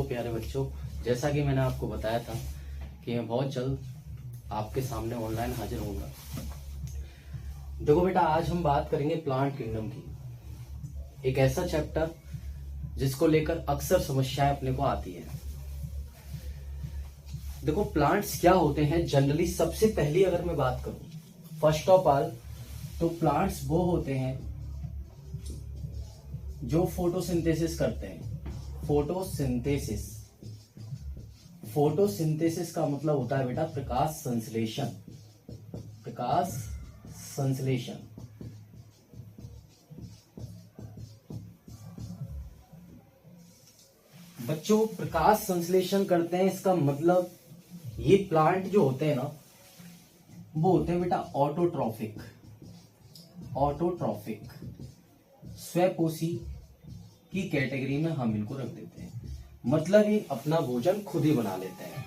Hello प्यारे बच्चों, जैसा कि मैंने आपको बताया था कि मैं बहुत जल्द आपके सामने ऑनलाइन हाजिर होऊंगा। देखो बेटा, आज हम बात करेंगे प्लांट किंगडम की, एक ऐसा चैप्टर जिसको लेकर अक्सर समस्याएं अपने को आती है। देखो, प्लांट्स क्या होते हैं जनरली। सबसे पहली अगर मैं बात करूं, फर्स्ट ऑफ ऑल तो प्लांट्स वो होते हैं जो फोटोसिंथेसिस करते हैं। फोटोसिंथेसिस, फोटोसिंथेसिस का मतलब होता है बेटा प्रकाश संश्लेषण। प्रकाश संश्लेषण। बच्चों, प्रकाश संश्लेषण करते हैं, इसका मतलब ये प्लांट जो होते हैं ना, वो होते हैं बेटा ऑटोट्रॉफिक। ऑटोट्रॉफिक, स्वपोषी की कैटेगरी में हम इनको रख देते हैं। मतलब ये अपना भोजन खुद ही बना लेते हैं।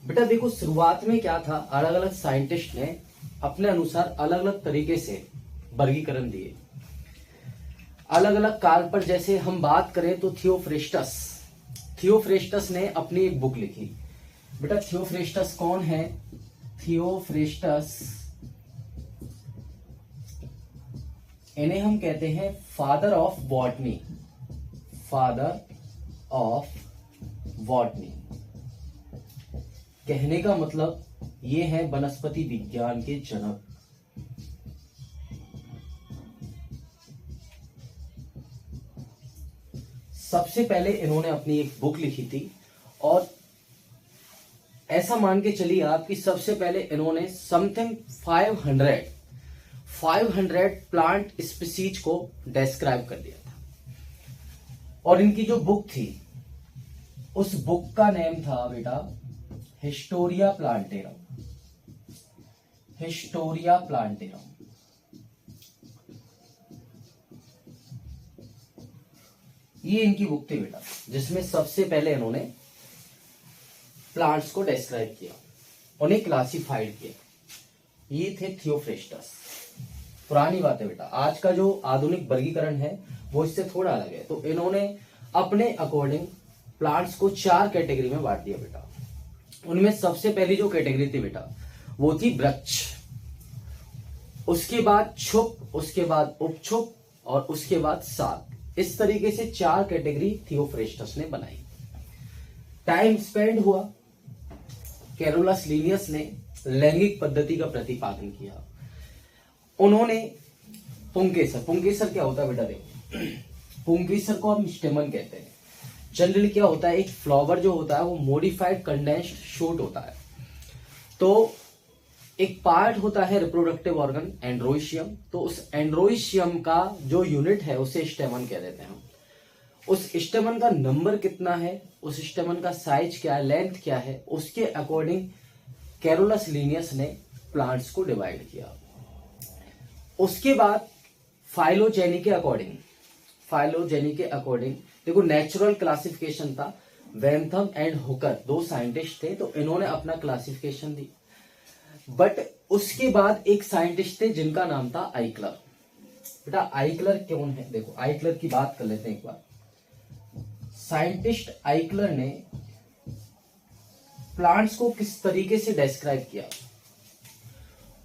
बेटा देखो, शुरुआत में क्या था, अलग अलग साइंटिस्ट ने अपने अनुसार अलग अलग तरीके से वर्गीकरण दिए अलग अलग काल पर। जैसे हम बात करें तो थियोफ्रेस्टस ने अपनी एक बुक लिखी। बेटा थियोफ्रेस्टस कौन है? थियोफ्रेस्टस, इन्हें हम कहते हैं father of botany. Father of botany कहने का मतलब ये है वनस्पति विज्ञान के जनक। सबसे पहले इन्होंने अपनी एक बुक लिखी थी, और ऐसा मान के चलिए आप कि सबसे पहले इन्होंने समथिंग 500 प्लांट स्पीसीज को डिस्क्राइब कर दिया था। और इनकी जो बुक थी, उस बुक का नेम था बेटा हिस्टोरिया प्लांटेरम। Historia plantarum. ये इनकी बुक थी बेटा, जिसमें सबसे पहले इन्होंने प्लांट्स को डिस्क्राइब किया, उन्हें क्लासिफाइड किया। ये थे थियोफ्रेस्टस। पुरानी बात है बेटा, आज का जो आधुनिक वर्गीकरण है वो इससे थोड़ा अलग है। तो इन्होंने अपने अकॉर्डिंग प्लांट्स को 4 कैटेगरी में बांट दिया बेटा। उनमें सबसे पहली जो कैटेगरी थी बेटा, वो थी वृक्ष, उसके बाद छुप, उसके बाद उपछुप, और उसके बाद साग। इस तरीके से 4 कैटेगरी थियोफ्रेस्टस ने बनाई। टाइम स्पेंड हुआ, कैरोलस लीनियस ने लैंगिक पद्धति का प्रतिपादन किया। उन्होंने पुंकेसर क्या होता है बेटा? देखो, पुंकेसर को हम स्टेमन कहते हैं। जनरली क्या होता है, एक फ्लावर जो होता है वो मॉडिफाइड कंडेंस्ड शूट होता है। तो एक पार्ट होता है रिप्रोडक्टिव ऑर्गन एंड्रोइशियम। तो उस एंड्रोइशियम का जो यूनिट है उसे स्टेमन कह देते हैं हम। उस स्टेमन का नंबर कितना है, उस स्टेमन का साइज क्या है, लेंथ क्या है, उसके अकॉर्डिंग कैरोलस लीनियस ने प्लांट्स को डिवाइड किया। उसके बाद फाइलोजेनी के अकॉर्डिंग देखो, नेचुरल क्लासिफिकेशन था। वेंथम एंड हुकर 2 साइंटिस्ट थे, तो इन्होंने अपना क्लासिफिकेशन दी। बट उसके बाद एक साइंटिस्ट थे जिनका नाम था आइकलर। बेटा आइकलर कौन है? देखो, आइकलर की बात कर लेते हैं एक बार। साइंटिस्ट आइकलर ने प्लांट्स को किस तरीके से डिस्क्राइब किया?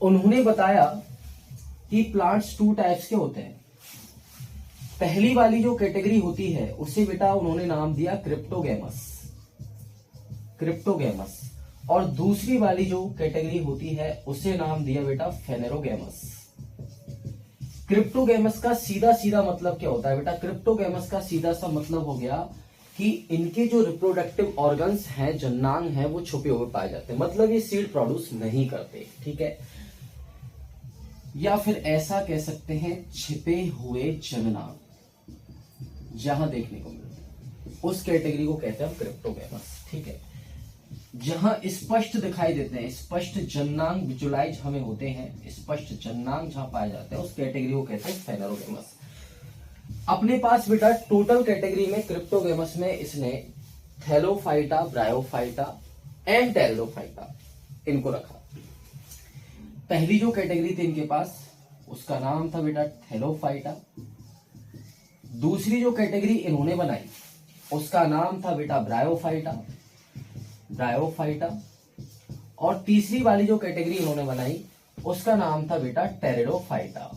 उन्होंने बताया कि प्लांट्स 2 टाइप्स के होते हैं। पहली वाली जो कैटेगरी होती है उसे बेटा उन्होंने नाम दिया क्रिप्टोगैमस। और दूसरी वाली जो कैटेगरी होती है उसे नाम दिया बेटा फेनेरोगैमस। क्रिप्टोगैमस का सीधा मतलब क्या होता है बेटा? क्रिप्टोगैमस का सीधा सा मतलब हो गया कि इनके जो रिप्रोडक्टिव ऑर्गन्स हैं, जननांग हैं, वो छुपे हुए पाए जाते हैं। मतलब ये सीड प्रोड्यूस नहीं करते, ठीक है। या फिर ऐसा कह सकते हैं छिपे हुए जननांग जहां देखने को मिलते हैं, उस कैटेगरी को कहते हैं हम क्रिप्टोगैमस, ठीक है। जहां स्पष्ट दिखाई देते हैं, स्पष्ट जननांग विजुलाइज हमें होते हैं, स्पष्ट जननांग जहां पाए जाते हैं, उस कैटेगरी को कहते हैं फेनेरोगैमस। अपने पास बेटा टोटल कैटेगरी में क्रिप्टोगैमस में इसने थैलोफाइटा, ब्रायोफाइटा एंड टेरिडोफाइटा इनको रखा। पहली जो कैटेगरी थी इनके पास, उसका नाम था बेटा थैलोफाइटा। दूसरी जो कैटेगरी इन्होंने बनाई उसका नाम था बेटा ब्रायोफाइटा, ब्रायोफाइटा। और तीसरी वाली जो कैटेगरी इन्होंने बनाई उसका नाम था बेटा टेरिडोफाइटा।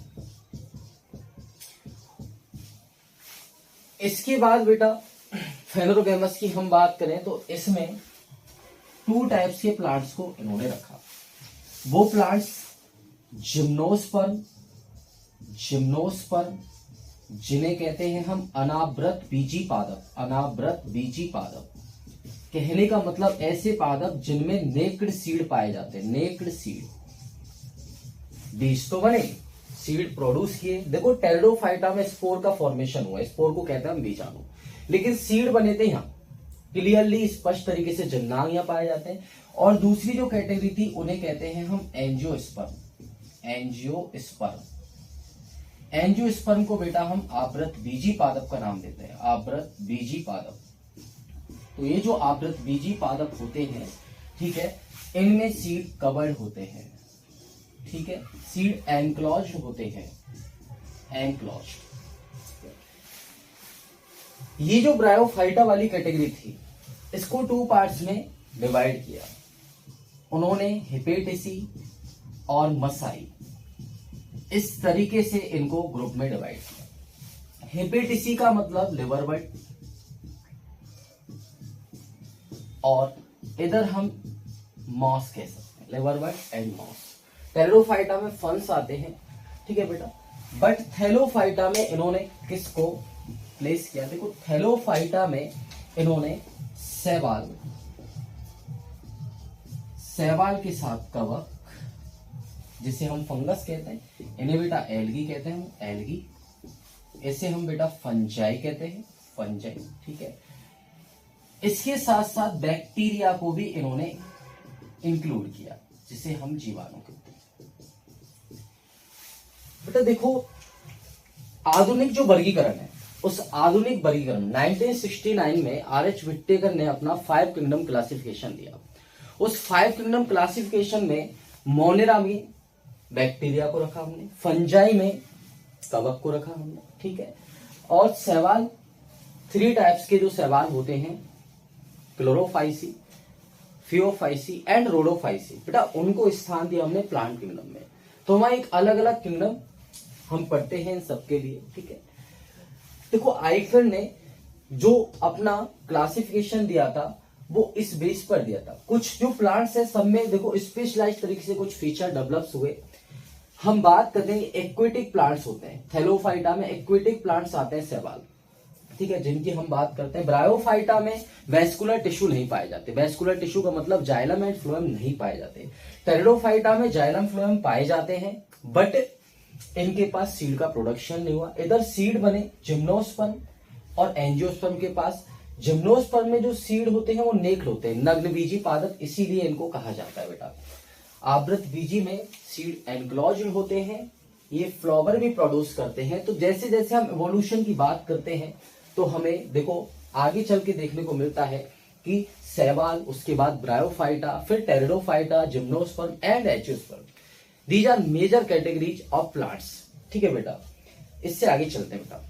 इसके बाद बेटा फेनोरोगेमस की हम बात करें तो इसमें 2 टाइप्स के प्लांट्स को इन्होंने रखा। वो प्लांट्स जिम्नोस्पर्म, जिम्नोस्पर्म जिन्हें कहते हैं हम अनावृत बीजी पादप, अनावृत बीजी पादप। कहने का मतलब ऐसे पादप जिनमें नेक्ड सीड पाए जाते हैं, नेक्ड सीड। बीज तो बने, सीड प्रोड्यूस किए। देखो टेरिडोफाइटा में स्पोर का फॉर्मेशन हुआ, स्पोर को कहते हैं हम बीजाणु, लेकिन सीड बने थे यहाँ क्लियरली स्पष्ट तरीके से जन्नांग यहाँ पाए जाते हैं। और दूसरी जो कैटेगरी थी उन्हें कहते हैं हम एंजियोस्पर्म, एंजियोस्पर्म। एंजियोस्पर्म को बेटा हम आवृत बीजी पादप का नाम देते हैं, आवृत बीजी पादप। तो ये जो आवृत बीजी पादप होते हैं, ठीक है, इनमें सीड कवर्ड होते हैं, ठीक है, सीड एनक्लोज्ड होते हैं, एनक्लोज्ड। ये जो ब्रायोफाइटा वाली कैटेगरी थी इसको 2 पार्ट्स में डिवाइड किया उन्होंने, हेपेटिसी और मसाई। इस तरीके से इनको ग्रुप में डिवाइड किया। हेपेटिसी का मतलब लिवर बट, और इधर हम मॉस कह सकते हैं, liverwort and moss. Pteridophyta में फंस आते हैं, ठीक है बेटा, बट थैलोफाइटा में इन्होंने किसको प्लेस किया? देखो थैलोफाइटा में इन्होंने शैवाल, शैवाल के साथ कवक जिसे हम फंगस कहते हैं, इन्हें बेटा एल्गी कहते हैं, एल्गी। इसे हम बेटा फंजाई कहते हैं, फंजाई, ठीक है। इसके साथ साथ बैक्टीरिया को भी इन्होंने इंक्लूड किया जिसे हम जीवाणु कहते हैं। बेटा देखो आधुनिक जो वर्गीकरण है, उस आधुनिक वर्गीकरण 1969 में आर.एच. विट्टेकर ने अपना 5 किंगडम क्लासिफिकेशन दिया। उस 5 किंगडम क्लासिफिकेशन में मोनेरा में बैक्टीरिया को रखा हमने, फंजाई में कवक को रखा हमने, ठीक है, और शैवाल 3 टाइप्स के जो शैवाल होते हैं, क्लोरोफाइसी, फियोफाइसी एंड रोडोफाइसी, बेटा उनको स्थान दिया हमने प्लांट किंगडम में। तो हमारा एक अलग अलग किंगडम हम पढ़ते हैं इन सबके लिए, ठीक है। देखो आइफर ने जो अपना क्लासिफिकेशन दिया था वो इस बेस पर दिया था। कुछ जो प्लांट्स है सब में देखो स्पेशलाइज्ड तरीके से कुछ फीचर डेवलप्स हुए। हम बात करते हैं एक्वेटिक प्लांट्स होते हैं, थैलोफाइटा में एक्वेटिक प्लांट्स आते हैं शैवाल, ठीक है, जिनकी हम बात करते हैं। ब्रायोफाइटा में वेस्कुलर टिश्यू नहीं पाए जाते, वेस्कुलर टिश्यू का मतलब जाइलम एंड फ्लोएम नहीं पाए जाते। टेरिडोफाइटा में जाइलम फ्लोएम पाए जाते हैं बट इनके पास सीड का प्रोडक्शन नहीं हुआ। इधर सीड बने जिम्नोस्पर्म और एंजियोस्पर्म के पास। जिम्नोस्पर्म में जो सीड होते हैं वो नेक्ड होते हैं, नग्न बीजी पादप, इसीलिए इनको कहा जाता है बेटा। आवृत बीजी में सीड एनक्लोज्ड होते हैं, ये फ्लावर भी प्रोड्यूस करते हैं। तो जैसे जैसे हम इवोल्यूशन की बात करते हैं तो हमें देखो आगे चल के देखने को मिलता है कि शैवाल, उसके बाद ब्रायोफाइटा, फिर pteridophyta, gymnosperm and angiosperm, these are major categories of plants, ठीक है बेटा। इससे आगे चलते हैं बेटा।